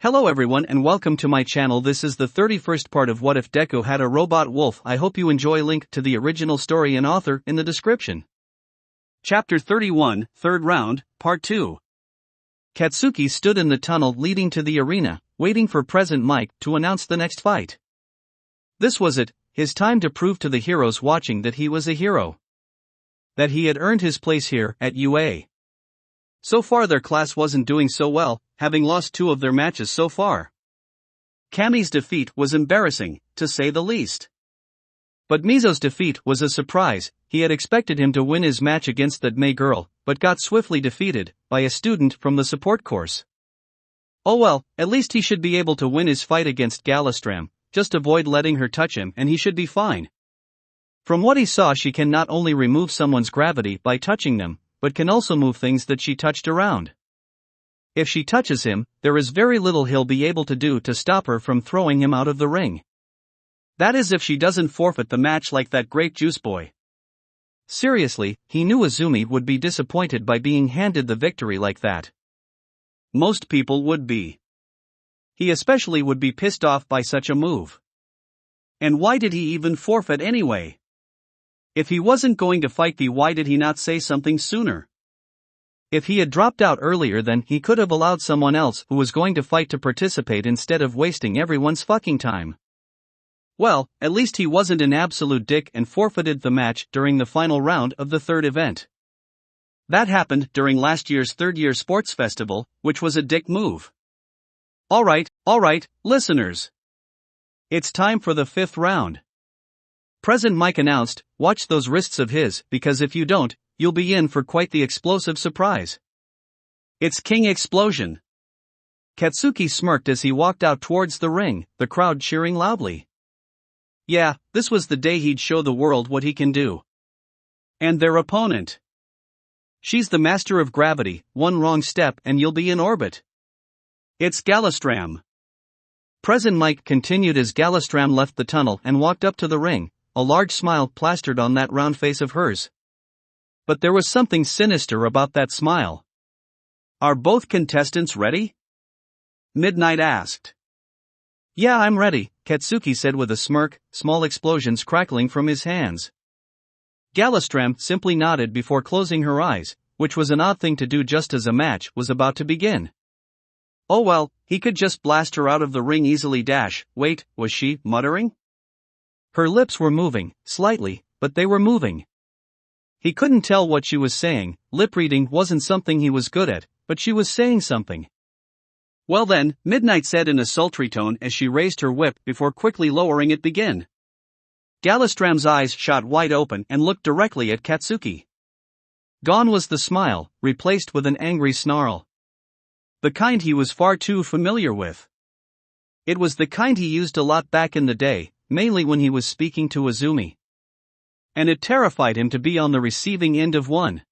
Hello everyone and welcome to my channel. This is the 31st part of What If Deku Had a Robot Wolf. I hope you enjoy. Link to the original story and author in the description. Chapter 31, Third Round, Part 2. Katsuki stood in the tunnel leading to the arena, waiting for President Mike to announce the next fight. This was it, his time to prove to the heroes watching that he was a hero. That he had earned his place here at UA. So far their class wasn't doing so well, having lost 2 of their matches so far. Kami's defeat was embarrassing, to say the least. But Mizo's defeat was a surprise. He had expected him to win his match against that May girl, but got swiftly defeated by a student from the support course. Oh well, at least he should be able to win his fight against Galistram, just avoid letting her touch him and he should be fine. From what he saw, she can not only remove someone's gravity by touching them, but can also move things that she touched around. If she touches him, there is very little he'll be able to do to stop her from throwing him out of the ring. That is if she doesn't forfeit the match like that grape juice boy. Seriously, he knew Izumi would be disappointed by being handed the victory like that. Most people would be. He especially would be pissed off by such a move. And why did he even forfeit anyway? If he wasn't going to fight B, why did he not say something sooner? If he had dropped out earlier, then he could have allowed someone else who was going to fight to participate instead of wasting everyone's fucking time. Well, at least he wasn't an absolute dick and forfeited the match during the final round of the third event. That happened during last year's third-year sports festival, which was a dick move. Alright, listeners. It's time for the 5th round. President Mike announced, watch those wrists of his, because if you don't, you'll be in for quite the explosive surprise. It's King Explosion. Katsuki smirked as he walked out towards the ring, the crowd cheering loudly. Yeah, this was the day he'd show the world what he can do. And their opponent. She's the master of gravity, one wrong step and you'll be in orbit. It's Galistram. President Mike continued as Galistram left the tunnel and walked up to the ring, a large smile plastered on that round face of hers. But there was something sinister about that smile. Are both contestants ready? Midnight asked. Yeah, I'm ready, Katsuki said with a smirk, small explosions crackling from his hands. Galistram simply nodded before closing her eyes, which was an odd thing to do just as a match was about to begin. Oh well, he could just blast her out of the ring easily. Wait, was she muttering? Her lips were moving, slightly, but they were moving. He couldn't tell what she was saying. Lip reading wasn't something he was good at, but she was saying something. Well then, Midnight said in a sultry tone as she raised her whip before quickly lowering it. Begin. Galistram's eyes shot wide open and looked directly at Katsuki. Gone was the smile, replaced with an angry snarl. The kind he was far too familiar with. It was the kind he used a lot back in the day, mainly when he was speaking to Izumi. And it terrified him to be on the receiving end of one.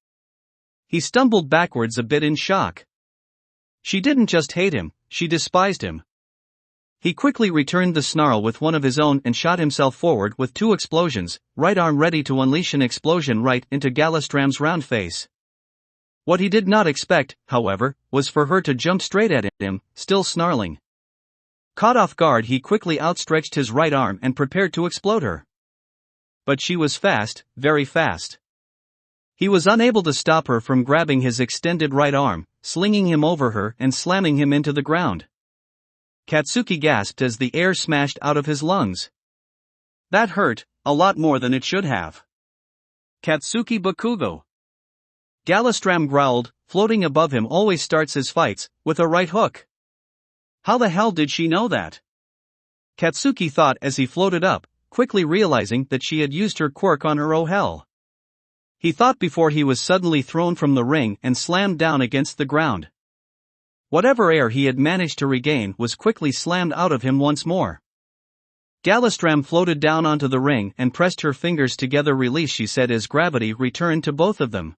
He stumbled backwards a bit in shock. She didn't just hate him, she despised him. He quickly returned the snarl with one of his own and shot himself forward with 2 explosions, right arm ready to unleash an explosion right into Galistram's round face. What he did not expect, however, was for her to jump straight at him, still snarling. Caught off guard, he quickly outstretched his right arm and prepared to explode her. But she was fast, very fast. He was unable to stop her from grabbing his extended right arm, slinging him over her and slamming him into the ground. Katsuki gasped as the air smashed out of his lungs. That hurt, a lot more than it should have. Katsuki Bakugo. Galistram growled, floating above him always starts his fights, with a right hook. How the hell did she know that? Katsuki thought as he floated up, quickly realizing that she had used her quirk on her. Oh hell. He thought before he was suddenly thrown from the ring and slammed down against the ground. Whatever air he had managed to regain was quickly slammed out of him once more. Galistram floated down onto the ring and pressed her fingers together. Release, she said as gravity returned to both of them.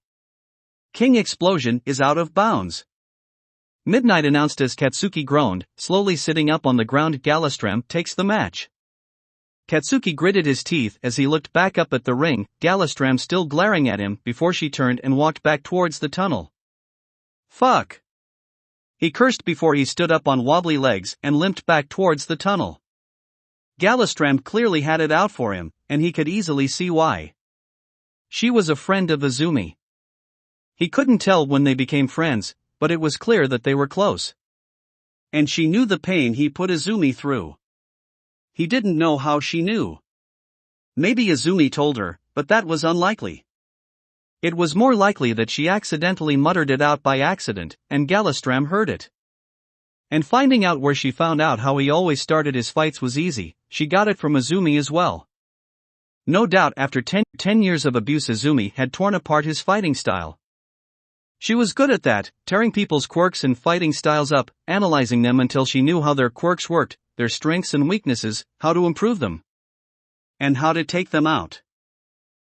King Explosion is out of bounds. Midnight announced as Katsuki groaned, slowly sitting up on the ground. Galistram takes the match. Katsuki gritted his teeth as he looked back up at the ring, Galistram still glaring at him before she turned and walked back towards the tunnel. Fuck. He cursed before he stood up on wobbly legs and limped back towards the tunnel. Galistram clearly had it out for him, and he could easily see why. She was a friend of Izumi. He couldn't tell when they became friends, but it was clear that they were close. And she knew the pain he put Izumi through. He didn't know how she knew. Maybe Izumi told her, but that was unlikely. It was more likely that she accidentally muttered it out by accident, and Galistram heard it. And finding out where she found out how he always started his fights was easy. She got it from Izumi as well. No doubt after 10 years of abuse Izumi had torn apart his fighting style. She was good at that, tearing people's quirks and fighting styles up, analyzing them until she knew how their quirks worked, their strengths and weaknesses, how to improve them, and how to take them out.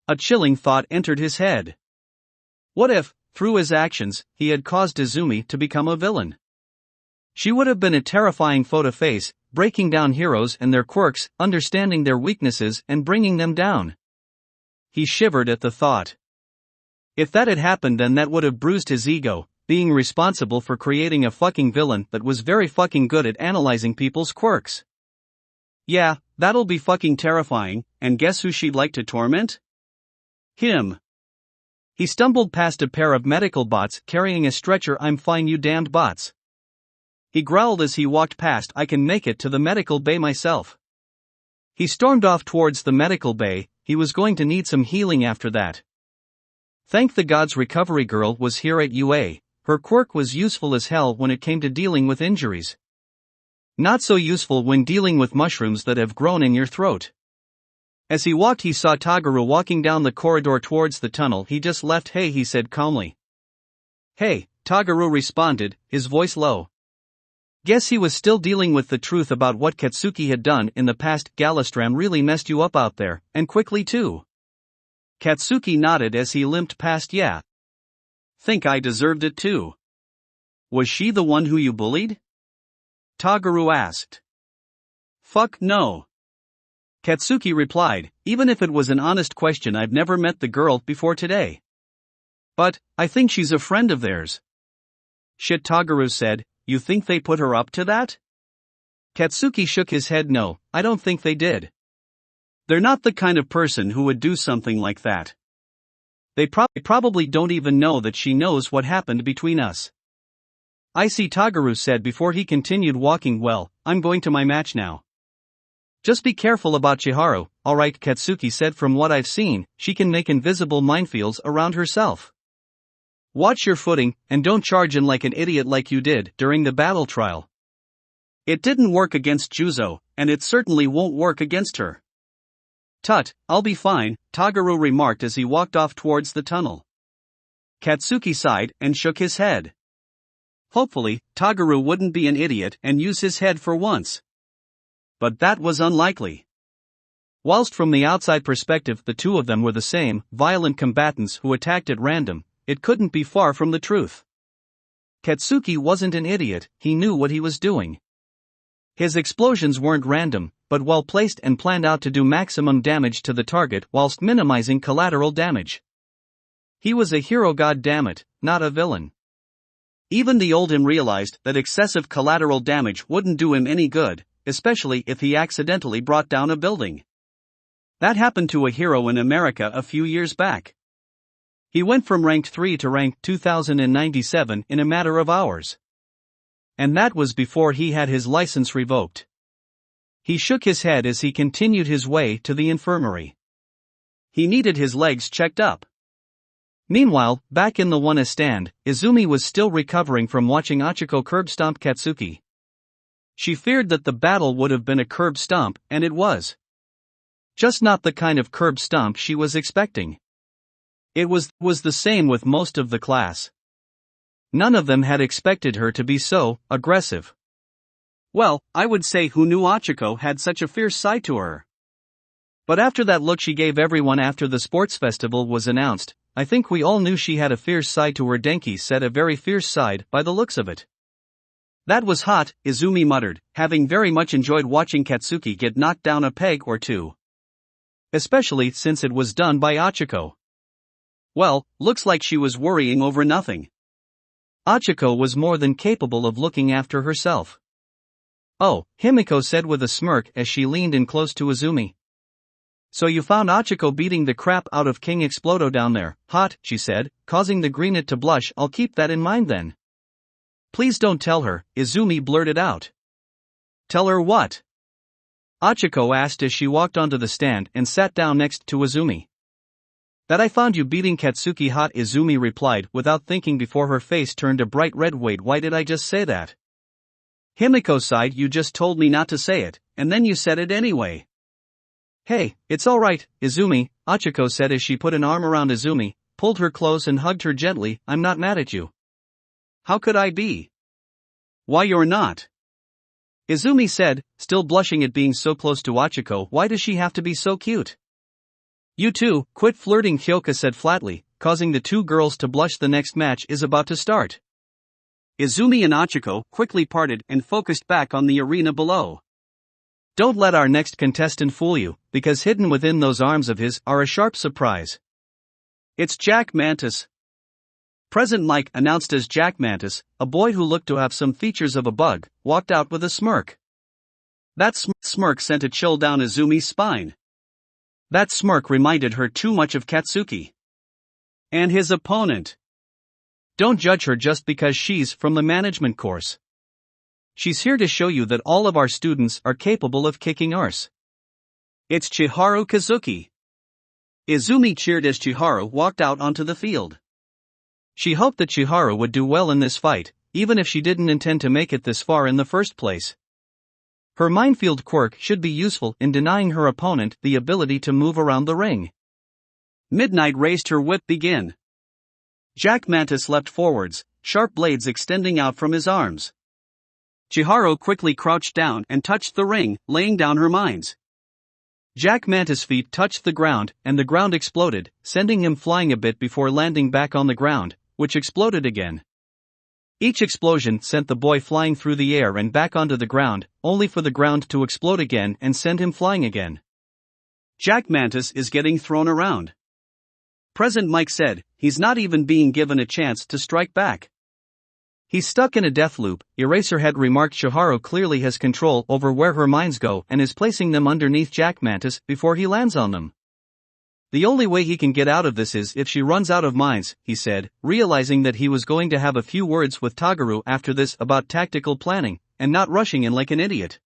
A chilling thought entered his head. What if, through his actions, he had caused Izumi to become a villain? She would have been a terrifying foe to face, breaking down heroes and their quirks, understanding their weaknesses and bringing them down. He shivered at the thought. If that had happened, then that would have bruised his ego, being responsible for creating a fucking villain that was very fucking good at analyzing people's quirks. Yeah, that'll be fucking terrifying, and guess who she'd like to torment? Him. He stumbled past a pair of medical bots carrying a stretcher. I'm fine, you damned bots. He growled as he walked past. I can make it to the medical bay myself. He stormed off towards the medical bay. He was going to need some healing after that. Thank the gods recovery girl was here at UA, her quirk was useful as hell when it came to dealing with injuries. Not so useful when dealing with mushrooms that have grown in your throat. As he walked, he saw Toguro walking down the corridor towards the tunnel he just left. Hey, he said calmly. Hey, Toguro responded, his voice low. Guess he was still dealing with the truth about what Katsuki had done in the past. Galistram really messed you up out there, and quickly too. Katsuki nodded as he limped past. Yeah. Think I deserved it too. Was she the one who you bullied? Toguro asked. Fuck no. Katsuki replied, even if it was an honest question. I've never met the girl before today. But, I think she's a friend of theirs. Shit, Toguro said, you think they put her up to that? Katsuki shook his head. No, I don't think they did. They're not the kind of person who would do something like that. They probably don't even know that she knows what happened between us. I see, Toguro said before he continued walking. Well, I'm going to my match now. Just be careful about Chiharu. Alright, Katsuki said. From what I've seen, she can make invisible minefields around herself. Watch your footing, and don't charge in like an idiot like you did during the battle trial. It didn't work against Juzo, and it certainly won't work against her. Tut, I'll be fine, Toguro remarked as he walked off towards the tunnel. Katsuki sighed and shook his head. Hopefully, Toguro wouldn't be an idiot and use his head for once. But that was unlikely. Whilst from the outside perspective the two of them were the same, violent combatants who attacked at random, it couldn't be far from the truth. Katsuki wasn't an idiot, he knew what he was doing. His explosions weren't random, but well placed and planned out to do maximum damage to the target whilst minimizing collateral damage. He was a hero, goddammit, not a villain. Even the old him realized that excessive collateral damage wouldn't do him any good, especially if he accidentally brought down a building. That happened to a hero in America a few years back. He went from rank 3 to rank 2097 in a matter of hours. And that was before he had his license revoked. He shook his head as he continued his way to the infirmary. He needed his legs checked up. Meanwhile, back in the one stand, Izumi was still recovering from watching Achiko curb stomp Katsuki. She feared that the battle would have been a curb stomp, and it was. Just not the kind of curb stomp she was expecting. It was the same with most of the class. None of them had expected her to be so aggressive. Well, I would say who knew Achiko had such a fierce side to her. But after that look she gave everyone after the sports festival was announced, I think we all knew she had a fierce side to her. Denki said, a very fierce side, by the looks of it. That was hot, Izumi muttered, having very much enjoyed watching Katsuki get knocked down a peg or two. Especially since it was done by Achiko. Well, looks like she was worrying over nothing. Achiko was more than capable of looking after herself. Oh, Himiko said with a smirk as she leaned in close to Izumi. So you found Achiko beating the crap out of King Explodo down there. Hot, she said, causing the greenet to blush. I'll keep that in mind then. Please don't tell her, Izumi blurted out. Tell her what? Achiko asked as she walked onto the stand and sat down next to Izumi. That I found you beating Katsuki. Hot, Izumi replied without thinking before her face turned a bright red. Wait, why did I just say that? Himiko sighed. You just told me not to say it, and then you said it anyway. Hey, it's alright, Izumi, Achiko said as she put an arm around Izumi, pulled her close and hugged her gently. I'm not mad at you. How could I be? Why, you're not. Izumi said, still blushing at being so close to Achiko. Why does she have to be so cute? You two, quit flirting, Hyoka said flatly, causing the two girls to blush. The next match is about to start. Izumi and Achiko quickly parted and focused back on the arena below. Don't let our next contestant fool you, because hidden within those arms of his are a sharp surprise. It's Jack Mantis. Present Mike announced as Jack Mantis, a boy who looked to have some features of a bug, walked out with a smirk. That smirk sent a chill down Izumi's spine. That smirk reminded her too much of Katsuki. And his opponent. Don't judge her just because she's from the management course. She's here to show you that all of our students are capable of kicking arse. It's Chiharu Kazuki. Izumi cheered as Chiharu walked out onto the field. She hoped that Chiharu would do well in this fight, even if she didn't intend to make it this far in the first place. Her minefield quirk should be useful in denying her opponent the ability to move around the ring. Midnight raised her whip. Begin. Jack Mantis leapt forwards, sharp blades extending out from his arms. Chiharu quickly crouched down and touched the ring, laying down her mines. Jack Mantis' feet touched the ground, and the ground exploded, sending him flying a bit before landing back on the ground, which exploded again. Each explosion sent the boy flying through the air and back onto the ground, only for the ground to explode again and send him flying again. Jack Mantis is getting thrown around. Present Mike said, he's not even being given a chance to strike back. He's stuck in a death loop, Eraserhead remarked. Chiharu clearly has control over where her mines go and is placing them underneath Jack Mantis before he lands on them. The only way he can get out of this is if she runs out of mines, he said, realizing that he was going to have a few words with Tagaru after this about tactical planning, and not rushing in like an idiot.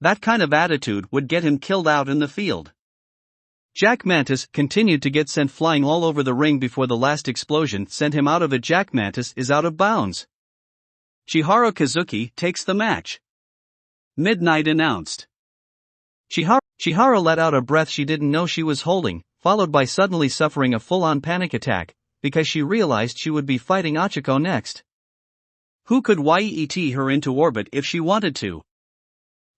That kind of attitude would get him killed out in the field. Jack Mantis continued to get sent flying all over the ring before the last explosion sent him out of it. Jack Mantis is out of bounds. Chiharu Kazuki takes the match. Midnight announced. Chiharu let out a breath she didn't know she was holding, followed by suddenly suffering a full-on panic attack, because she realized she would be fighting Achiko next. Who could YET her into orbit if she wanted to?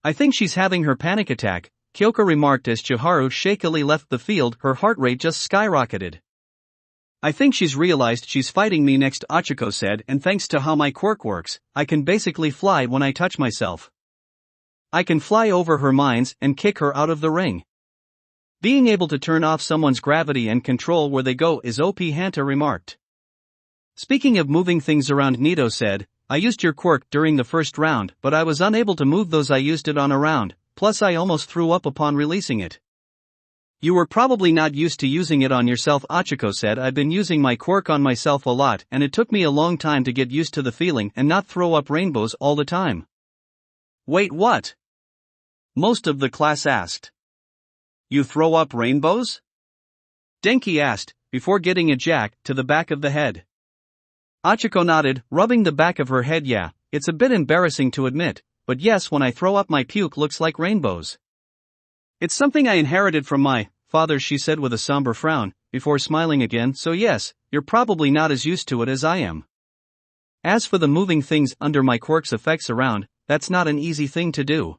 I think she's having her panic attack, Kyoka remarked as Chiharu shakily left the field. Her heart rate just skyrocketed. I think she's realized she's fighting me next, Achiko said, and thanks to how my quirk works, I can basically fly when I touch myself. I can fly over her mines and kick her out of the ring. Being able to turn off someone's gravity and control where they go is OP, Hanta remarked. Speaking of moving things around, Nito said, I used your quirk during the first round, but I was unable to move those I used it on around, plus I almost threw up upon releasing it. You were probably not used to using it on yourself, Achiko said. I've been using my quirk on myself a lot and it took me a long time to get used to the feeling and not throw up rainbows all the time. Wait, what? Most of the class asked. You throw up rainbows? Denki asked, before getting a jack to the back of the head. Achiko nodded, rubbing the back of her head. Yeah, it's a bit embarrassing to admit, but yes, when I throw up my puke looks like rainbows. It's something I inherited from my father, she said with a somber frown, before smiling again. So yes, you're probably not as used to it as I am. As for the moving things under my quirk's effects around, that's not an easy thing to do.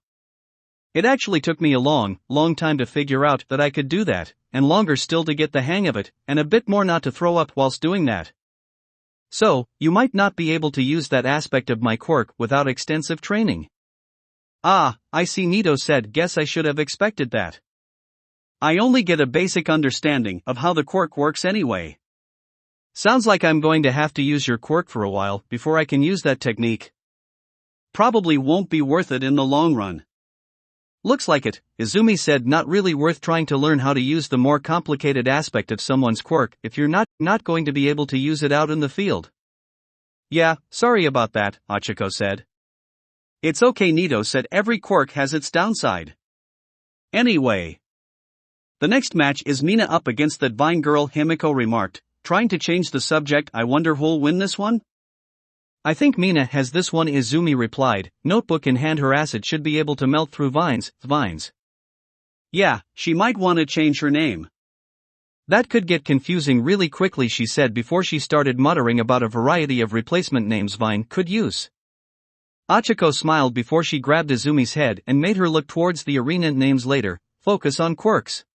It actually took me a long time to figure out that I could do that, and longer still to get the hang of it, and a bit more not to throw up whilst doing that. So, you might not be able to use that aspect of my quirk without extensive training. Ah, I see, Nito said. Guess I should have expected that. I only get a basic understanding of how the quirk works anyway. Sounds like I'm going to have to use your quirk for a while before I can use that technique. Probably won't be worth it in the long run. Looks like it, Izumi said. Not really worth trying to learn how to use the more complicated aspect of someone's quirk if you're not going to be able to use it out in the field. Yeah, sorry about that, Hachiko said. It's okay, Nito said. Every quirk has its downside. Anyway. The next match is Mina up against that Vine girl, Himiko remarked, trying to change the subject. I wonder who'll win this one? I think Mina has this one, Izumi replied, notebook in hand. Her acid should be able to melt through vines. Yeah, she might want to change her name. That could get confusing really quickly, she said before she started muttering about a variety of replacement names Vine could use. Hachiko smiled before she grabbed Izumi's head and made her look towards the arena. Names later, focus on quirks.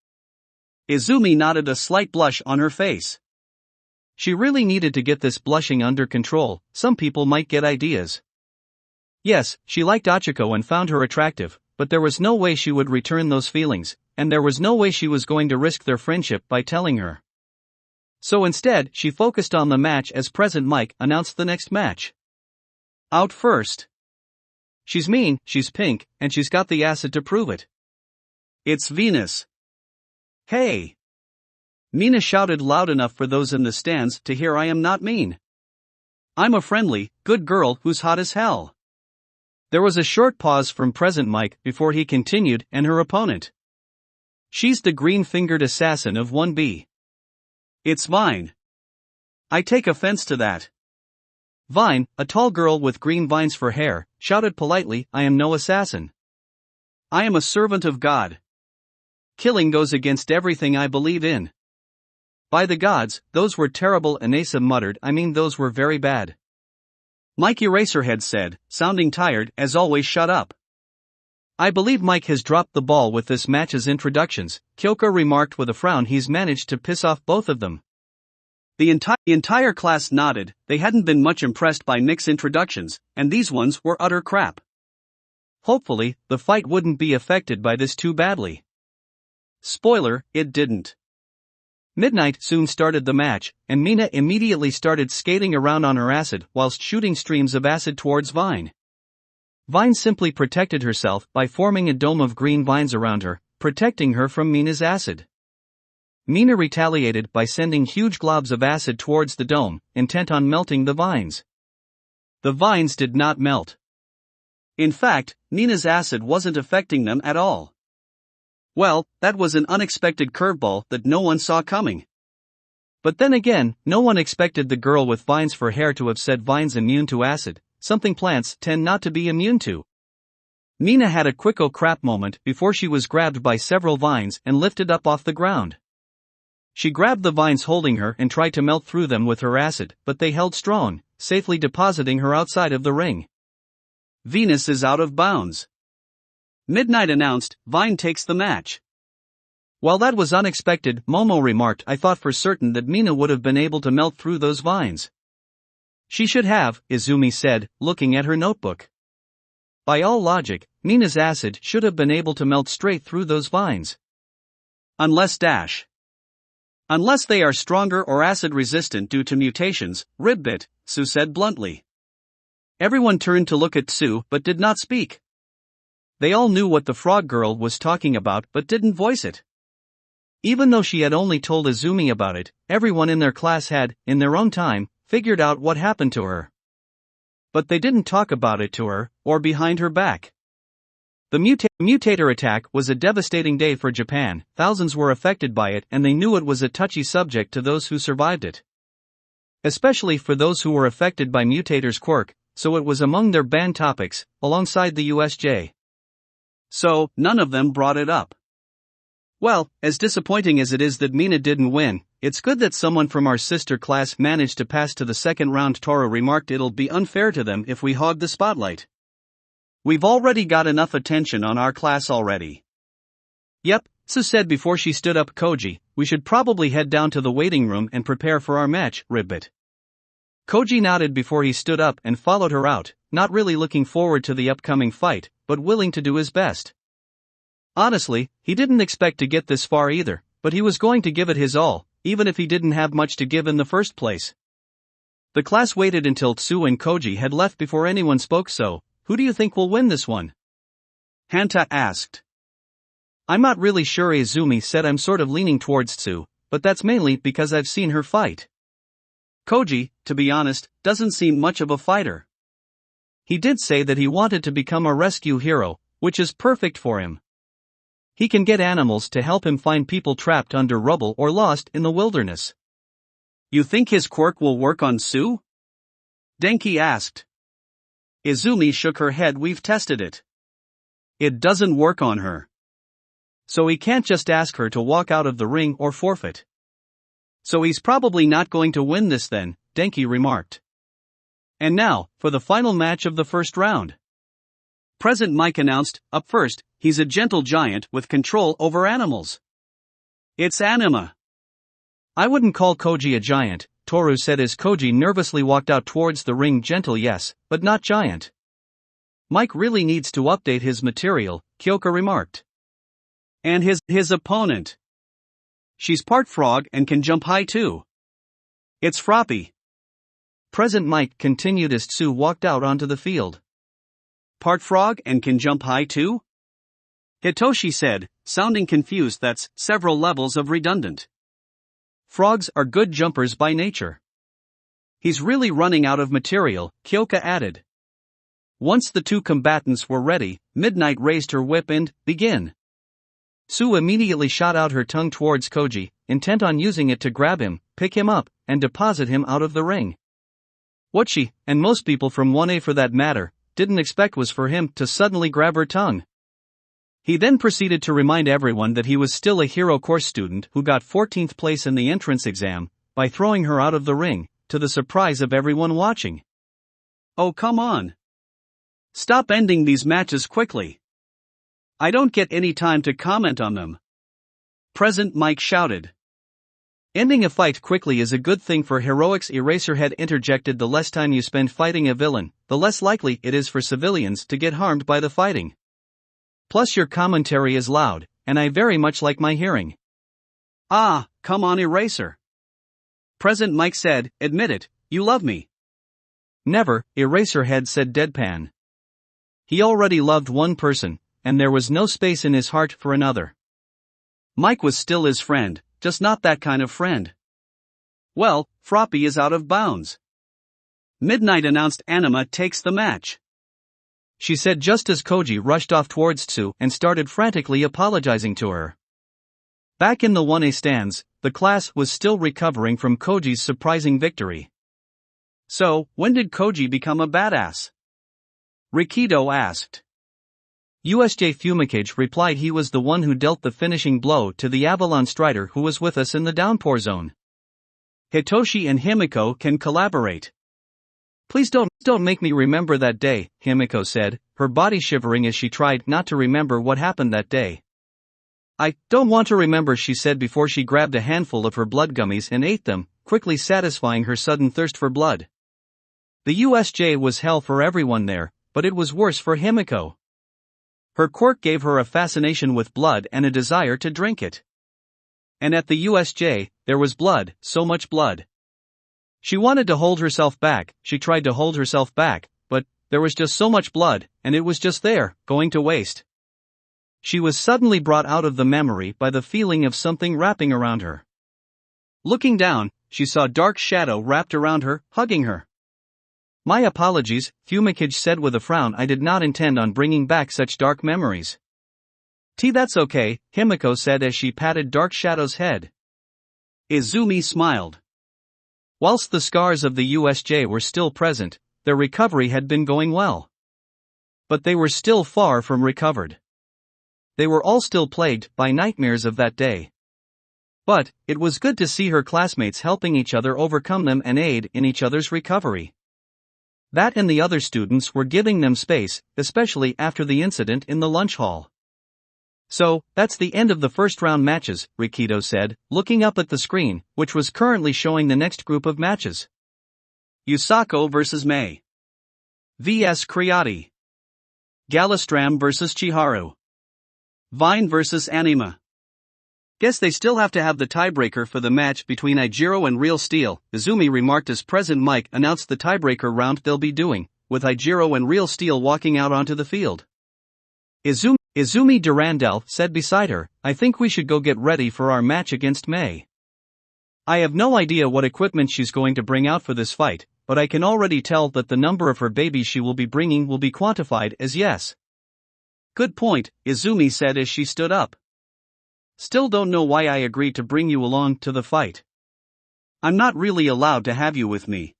Izumi nodded, a slight blush on her face. She really needed to get this blushing under control. Some people might get ideas. Yes, she liked Hachiko and found her attractive, but there was no way she would return those feelings, and there was no way she was going to risk their friendship by telling her. So instead, she focused on the match as President Mike announced the next match. Out first. She's mean, she's pink, and she's got the acid to prove it. It's Venus. Hey! Mina shouted loud enough for those in the stands to hear. I am not mean. I'm a friendly, good girl who's hot as hell. There was a short pause from President Mike before he continued, and her opponent. She's the green-fingered assassin of 1B. It's Vine. I take offense to that. Vine, a tall girl with green vines for hair, shouted politely, I am no assassin. I am a servant of God. Killing goes against everything I believe in. By the gods, those were terrible, Anasa muttered. I mean, those were very bad. Mike Eraserhead said, sounding tired, as always. Shut up. I believe Mike has dropped the ball with this match's introductions, Kyoko remarked with a frown. He's managed to piss off both of them. The entire class nodded. They hadn't been much impressed by Nick's introductions, and these ones were utter crap. Hopefully, the fight wouldn't be affected by this too badly. Spoiler, it didn't. Midnight soon started the match, and Mina immediately started skating around on her acid whilst shooting streams of acid towards Vine. Vine simply protected herself by forming a dome of green vines around her, protecting her from Mina's acid. Mina retaliated by sending huge globs of acid towards the dome, intent on melting the vines. The vines did not melt. In fact, Mina's acid wasn't affecting them at all. Well, that was an unexpected curveball that no one saw coming. But then again, no one expected the girl with vines for hair to have said vines immune to acid, something plants tend not to be immune to. Mina had a quick oh crap moment before she was grabbed by several vines and lifted up off the ground. She grabbed the vines holding her and tried to melt through them with her acid, but they held strong, safely depositing her outside of the ring. Venus is out of bounds. Midnight announced, Vine takes the match. While that was unexpected, Momo remarked, I thought for certain that Mina would have been able to melt through those vines. She should have, Izumi said, looking at her notebook. By all logic, Mina's acid should have been able to melt straight through those vines. Unless they are stronger or acid resistant due to mutations, ribbit, Sue said bluntly. Everyone turned to look at Sue but did not speak. They all knew what the frog girl was talking about but didn't voice it. Even though she had only told Izumi about it, everyone in their class had, in their own time, figured out what happened to her. But they didn't talk about it to her, or behind her back. The mutator attack was a devastating day for Japan. Thousands were affected by it and they knew it was a touchy subject to those who survived it. Especially for those who were affected by mutator's quirk, so it was among their banned topics, alongside the USJ. So, none of them brought it up. Well, as disappointing as it is that Mina didn't win, it's good that someone from our sister class managed to pass to the second round. Toro remarked, it'll be unfair to them if we hog the spotlight. We've already got enough attention on our class already. Yep, Sue said before she stood up. Koji, we should probably head down to the waiting room and prepare for our match, Ribbit. Koji nodded before he stood up and followed her out, not really looking forward to the upcoming fight, but willing to do his best. Honestly, he didn't expect to get this far either, but he was going to give it his all, even if he didn't have much to give in the first place. The class waited until Tsu and Koji had left before anyone spoke. So, who do you think will win this one? Hanta asked. I'm not really sure, Izumi said. I'm sort of leaning towards Tsu, but that's mainly because I've seen her fight. Koji, to be honest, doesn't seem much of a fighter. He did say that he wanted to become a rescue hero, which is perfect for him. He can get animals to help him find people trapped under rubble or lost in the wilderness. You think his quirk will work on Tsu? Denki asked. Izumi shook her head. We've tested it. It doesn't work on her. So he can't just ask her to walk out of the ring or forfeit. So he's probably not going to win this then, Denki remarked. And now, for the final match of the first round. Present Mike announced, up first, he's a gentle giant with control over animals. It's Anima. I wouldn't call Koji a giant, Toru said as Koji nervously walked out towards the ring. Gentle yes, but not giant. Mike really needs to update his material, Kyoka remarked. And his opponent. She's part frog and can jump high too. It's Froppy. Present Mike continued as Tsu walked out onto the field. Part frog and can jump high too? Hitoshi said, sounding confused. That's several levels of redundant. Frogs are good jumpers by nature. He's really running out of material, Kyoka added. Once the two combatants were ready, Midnight raised her whip and, begin. Tsu immediately shot out her tongue towards Koji, intent on using it to grab him, pick him up, and deposit him out of the ring. What she, and most people from 1A for that matter, didn't expect was for him to suddenly grab her tongue. He then proceeded to remind everyone that he was still a hero course student who got 14th place in the entrance exam, by throwing her out of the ring, to the surprise of everyone watching. Oh come on. Stop ending these matches quickly. I don't get any time to comment on them. Present Mike shouted. Ending a fight quickly is a good thing for heroics, Eraserhead interjected. The less time you spend fighting a villain, the less likely it is for civilians to get harmed by the fighting. Plus your commentary is loud, and I very much like my hearing. Ah, come on Eraser. Present Mike said, admit it, you love me. Never, Eraserhead said deadpan. He already loved one person, and there was no space in his heart for another. Mike was still his friend, just not that kind of friend. Well, Froppy is out of bounds. Midnight announced Anima takes the match. She said just as Koji rushed off towards Tsu and started frantically apologizing to her. Back in the 1A stands, the class was still recovering from Koji's surprising victory. So, when did Koji become a badass? Rikido asked. USJ Fumikage replied he was the one who dealt the finishing blow to the Avalon Strider who was with us in the downpour zone. Hitoshi and Himiko can collaborate. Please don't make me remember that day, Himiko said, her body shivering as she tried not to remember what happened that day. I don't want to remember, she said before she grabbed a handful of her blood gummies and ate them, quickly satisfying her sudden thirst for blood. The USJ was hell for everyone there, but it was worse for Himiko. Her quirk gave her a fascination with blood and a desire to drink it. And at the USJ, there was blood, so much blood. She wanted to hold herself back, she tried to hold herself back, but there was just so much blood, and it was just there, going to waste. She was suddenly brought out of the memory by the feeling of something wrapping around her. Looking down, she saw dark shadow wrapped around her, hugging her. My apologies, Fumikage said with a frown. I did not intend on bringing back such dark memories. That's okay, Himiko said as she patted Dark Shadow's head. Izumi smiled. Whilst the scars of the USJ were still present, their recovery had been going well. But they were still far from recovered. They were all still plagued by nightmares of that day. But, it was good to see her classmates helping each other overcome them and aid in each other's recovery. That and the other students were giving them space, especially after the incident in the lunch hall. So, that's the end of the first round matches, Rikido said, looking up at the screen, which was currently showing the next group of matches. Yusako vs. Mei. vs. Kriati. Galastram vs. Chiharu. Vine vs. Anima. Guess they still have to have the tiebreaker for the match between Ijiro and Real Steel, Izumi remarked as President Mike announced the tiebreaker round they'll be doing, with Ijiro and Real Steel walking out onto the field. Izumi Durandal said beside her, I think we should go get ready for our match against May. I have no idea what equipment she's going to bring out for this fight, but I can already tell that the number of her babies she will be bringing will be quantified as yes. Good point, Izumi said as she stood up. Still don't know why I agreed to bring you along to the fight. I'm not really allowed to have you with me.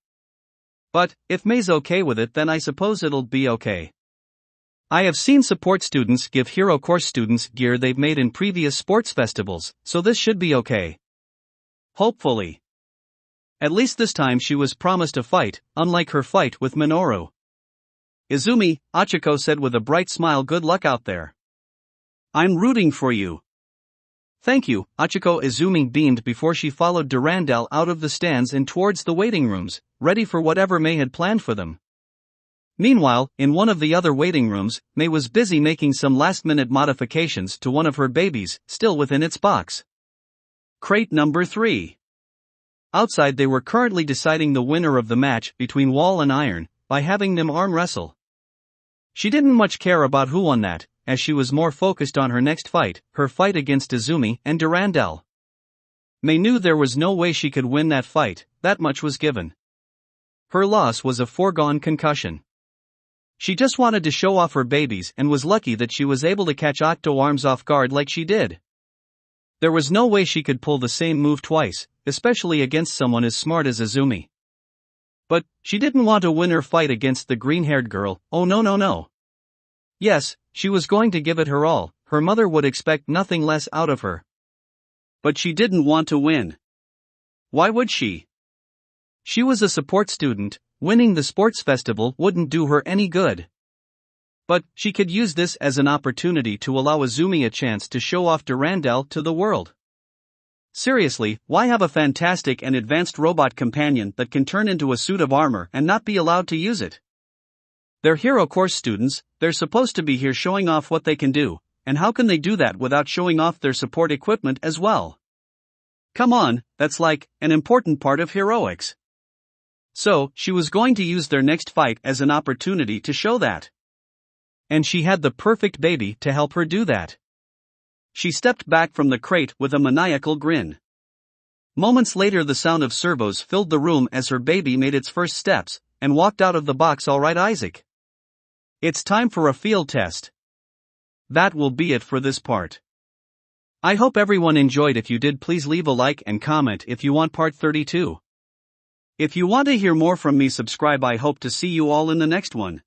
But, if May's okay with it, then I suppose it'll be okay. I have seen support students give hero course students gear they've made in previous sports festivals, so this should be okay. Hopefully. At least this time she was promised a fight, unlike her fight with Minoru. Izumi, Achiko said with a bright smile, good luck out there. I'm rooting for you. Thank you, Achiko. Izumi beamed before she followed Durandal out of the stands and towards the waiting rooms, ready for whatever May had planned for them. Meanwhile, in one of the other waiting rooms, May was busy making some last-minute modifications to one of her babies, still within its box. Crate number 3. Outside they were currently deciding the winner of the match between Wall and Iron, by having them arm wrestle. She didn't much care about who won that, as she was more focused on her next fight, her fight against Izumi and Durandal. May knew there was no way she could win that fight, that much was given. Her loss was a foregone concussion. She just wanted to show off her babies and was lucky that she was able to catch Octo Arms off guard like she did. There was no way she could pull the same move twice, especially against someone as smart as Izumi. But, she didn't want to win her fight against the green-haired girl, oh no. Yes, she was going to give it her all, her mother would expect nothing less out of her. But she didn't want to win. Why would she? She was a support student, winning the sports festival wouldn't do her any good. But, she could use this as an opportunity to allow Izumi a chance to show off Durandal to the world. Seriously, why have a fantastic and advanced robot companion that can turn into a suit of armor and not be allowed to use it? They're hero course students, they're supposed to be here showing off what they can do, and how can they do that without showing off their support equipment as well? Come on, that's like an important part of heroics. So, she was going to use their next fight as an opportunity to show that. And she had the perfect baby to help her do that. She stepped back from the crate with a maniacal grin. Moments later the sound of servos filled the room as her baby made its first steps, and walked out of the box. Alright Isaac. It's time for a field test. That will be it for this part. I hope everyone enjoyed. If you did, please leave a like and comment if you want part 32. If you want to hear more from me, subscribe. I hope to see you all in the next one.